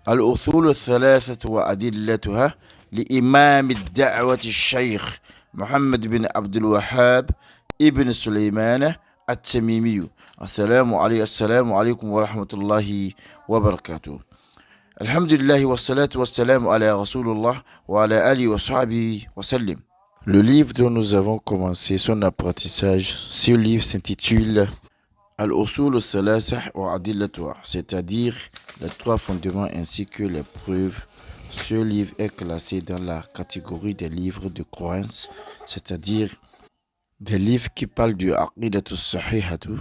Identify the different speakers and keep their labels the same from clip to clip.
Speaker 1: الأصول الثلاثة وأدلتها لإمام الدعوة الشيخ محمد بن عبد الوهاب ابن سليمان التميمي. السلام عليكم ورحمة الله وبركاته. الحمد لله والصلاة والسلام على رسول الله وعلى آله وصحبه وسلم. Le livre dont nous avons commencé son apprentissage, ce livre s'intitule Al-Usul al-Salasah wa Adillatuha, c'est-à-dire les trois fondements ainsi que les preuves. Ce livre est classé dans la catégorie des livres de croyance, c'est-à-dire des livres qui parlent du Aqidatu Sahihatu.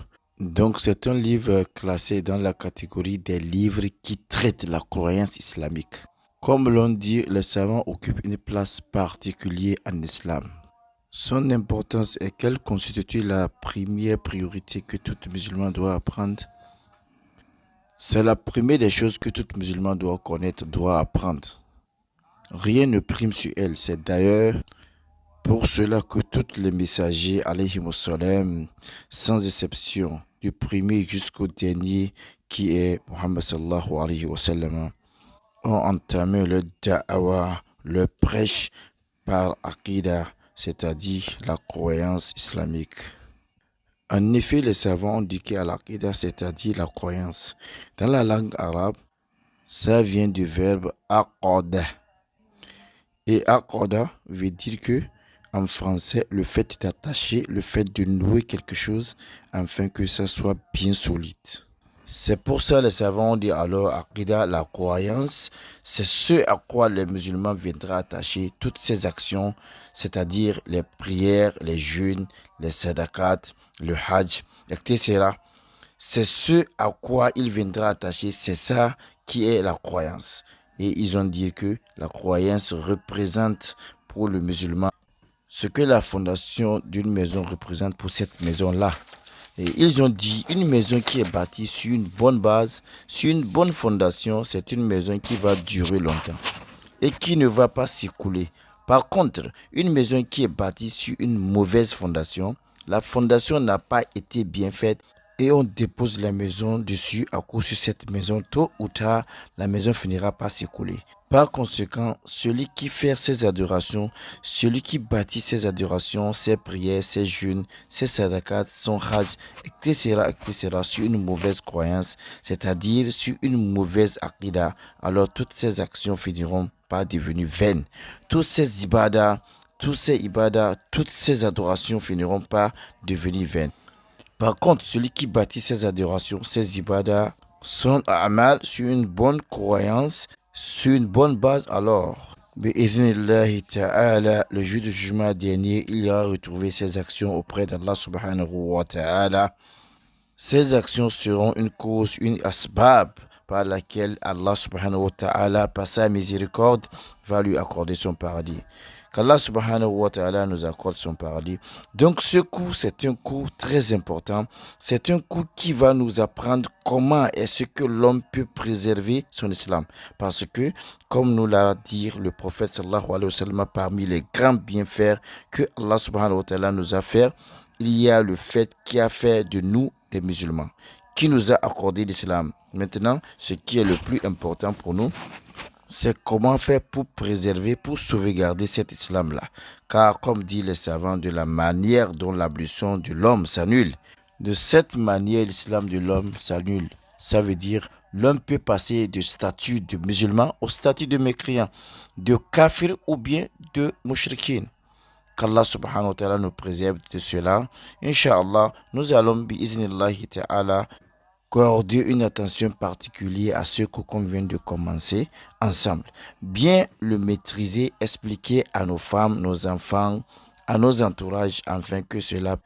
Speaker 1: Donc c'est un livre classé dans la catégorie des livres qui traitent la croyance islamique. Comme l'on dit, les savants occupent une place particulière en islam. Son importance est qu'elle constitue la première priorité que tout musulman doit apprendre. C'est la première des choses que tout musulman doit connaître, doit apprendre. Rien ne prime sur elle. C'est d'ailleurs pour cela que tous les messagers, alayhimus salam, sans exception, du premier jusqu'au dernier, qui est Muhammad sallallahu alayhi wa sallam, ont entamé le da'awa, le prêche par aqidah, c'est-à-dire la croyance islamique. En effet, les savants ont dit qu'à l'aqidah, c'est-à-dire la croyance. Dans la langue arabe, ça vient du verbe aqada. Et aqada veut dire que, en français, le fait d'attacher, le fait de nouer quelque chose, afin que ça soit bien solide. C'est pour ça les savants ont dit alors aqidah, la croyance, c'est ce à quoi les musulmans viendraient attacher toutes ces actions, c'est-à-dire les prières, les jeûnes, les sadaqat, le hajj, etc. C'est ce à quoi ils viendraient attacher, c'est ça qui est la croyance. Et ils ont dit que la croyance représente pour le musulman ce que la fondation d'une maison représente pour cette maison-là. Et ils ont dit une maison qui est bâtie sur une bonne base, sur une bonne fondation, c'est une maison qui va durer longtemps et qui ne va pas s'écouler. Par contre, une maison qui est bâtie sur une mauvaise fondation, la fondation n'a pas été bien faite et on dépose la maison dessus à cause de cette maison, tôt ou tard, la maison finira par s'écouler. Par conséquent, celui qui fait ses adorations, celui qui bâtit ses adorations, ses prières, ses jeûnes, ses sadaqat, son hajj, etc., sur une mauvaise croyance, c'est-à-dire sur une mauvaise aqidah, alors toutes ces actions finiront par devenir vaines. Toutes ces ibadah, toutes ces adorations finiront par devenir vaines. Par contre, celui qui bâtit ses adorations, ses ibadah, son amal sur une bonne croyance, sur une bonne base, alors, bi'iznillahi ta'ala, le jour du jugement dernier, il ira retrouver ses actions auprès d'Allah subhanahu wa ta'ala. Ces actions seront une cause, une asbab par laquelle Allah subhanahu wa ta'ala, par sa miséricorde, va lui accorder son paradis. Qu'Allah subhanahu wa ta'ala nous accorde son paradis. Donc ce cours, c'est un cours très important. C'est un cours qui va nous apprendre comment est-ce que l'homme peut préserver son islam. Parce que, comme nous l'a dit le prophète sallallahu alayhi wa sallam, parmi les grands bienfaits que Allah subhanahu wa ta'ala nous a fait, il y a le fait qui a fait de nous des musulmans, qui nous a accordé l'islam. Maintenant, ce qui est le plus important pour nous, c'est comment faire pour préserver, pour sauvegarder cet islam-là. Car comme disent les savants, de la manière dont l'ablution de l'homme s'annule, de cette manière l'islam de l'homme s'annule. Ça veut dire l'homme peut passer du statut de musulman au statut de mécréant, de kafir ou bien de mushrikin. Qu'Allah subhanahu wa ta'ala nous préserve de cela. Inch'Allah, nous allons bi'iznillahi ta'ala accorder une attention particulière à ce qu'on vient de commencer ensemble. Bien le maîtriser, expliquer à nos femmes, nos enfants, à nos entourages, afin que cela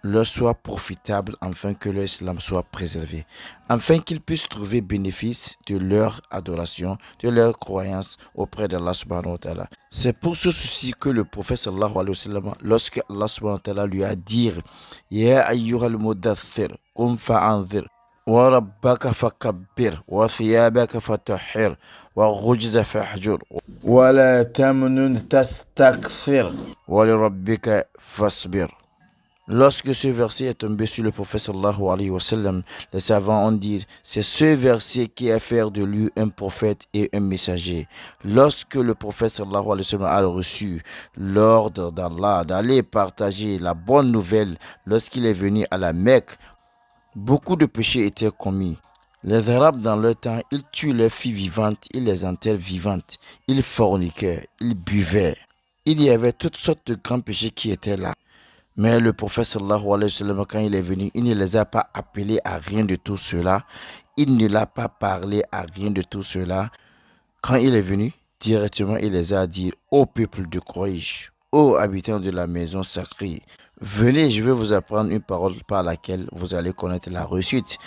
Speaker 1: leur soit profitable, afin que l'islam soit préservé, afin qu'ils puissent trouver bénéfice de leur adoration, de leur croyance auprès d'Allah subhanahu wa ta'ala. C'est pour ce souci que le prophète sallallahu alayhi wa sallam, lorsque Allah subhanahu wa ta'ala lui a dit « Ya ayyuhal mudaththir, qum fa'anzir » وربك فكبر وثيابك فطهر والرجز فاهجر ولا تمنن تستكثر ولربك فاصبر. Lorsque ce verset est tombé sur le prophète sallallahu alayhi wa sallam, les savants ont dit, c'est ce verset qui a fait de lui un prophète et un messager. Lorsque le prophète sallallahu alayhi wa sallam a reçu l'ordre d'Allah d'aller partager la bonne nouvelle, lorsqu'il est venu à la Mecque, beaucoup de péchés étaient commis. Les Arabes, dans leur temps, ils tuent leurs filles vivantes, ils les enterrent vivantes, ils forniquaient, ils buvaient. Il y avait toutes sortes de grands péchés qui étaient là. Mais le prophète sallallahu alayhi wa sallam, quand il est venu, il ne les a pas appelés à rien de tout cela. Il ne l'a pas parlé à rien de tout cela. Quand il est venu, directement, il les a dit, ô peuple de Quraysh, ô habitants de la maison sacrée, venez, je vais vous apprendre une parole par laquelle vous allez connaître la réussite.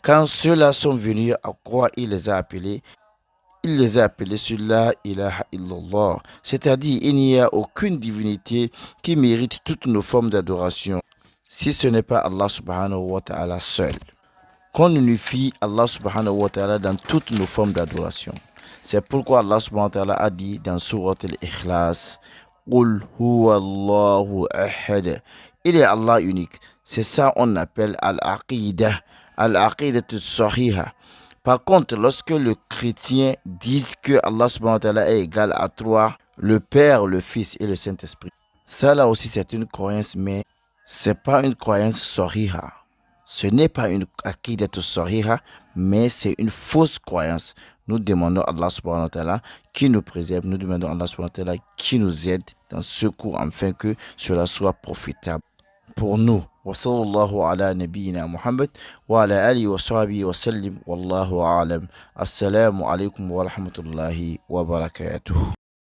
Speaker 1: Quand ceux-là sont venus à croire, il les a appelés. Il les a appelés sur la ilaha illallah. C'est-à-dire, il n'y a aucune divinité qui mérite toutes nos formes d'adoration, si ce n'est pas Allah subhanahu wa ta'ala seul. Qu'on unifie Allah subhanahu wa ta'ala dans toutes nos formes d'adoration. C'est pourquoi Allah subhanahu wa ta'ala a dit dans Surat al-Ikhlas, Qul huwa Allahu ahad. Il est Allah unique. C'est ça qu'on appelle al-aqidah. Al-aqidah sahiha. Par contre, lorsque le chrétien dit que Allah subhanahu wa ta'ala est égal à trois, le Père, le Fils et le Saint-Esprit, ça là aussi c'est une croyance, mais c'est pas une croyance sahiha. Ce n'est pas une aqidah sahiha, mais c'est une fausse croyance. Nous demandons à Allah subhanahu wa ta'ala qui nous préserve, nous demandons à Allah subhanahu wa ta'ala qui nous aide dans ce cours afin que cela soit profitable pour nous. وصلى الله على نبينا محمد وعلى آله وصحبه وسلم والله أعلم. السلام عليكم ورحمة الله وبركاته.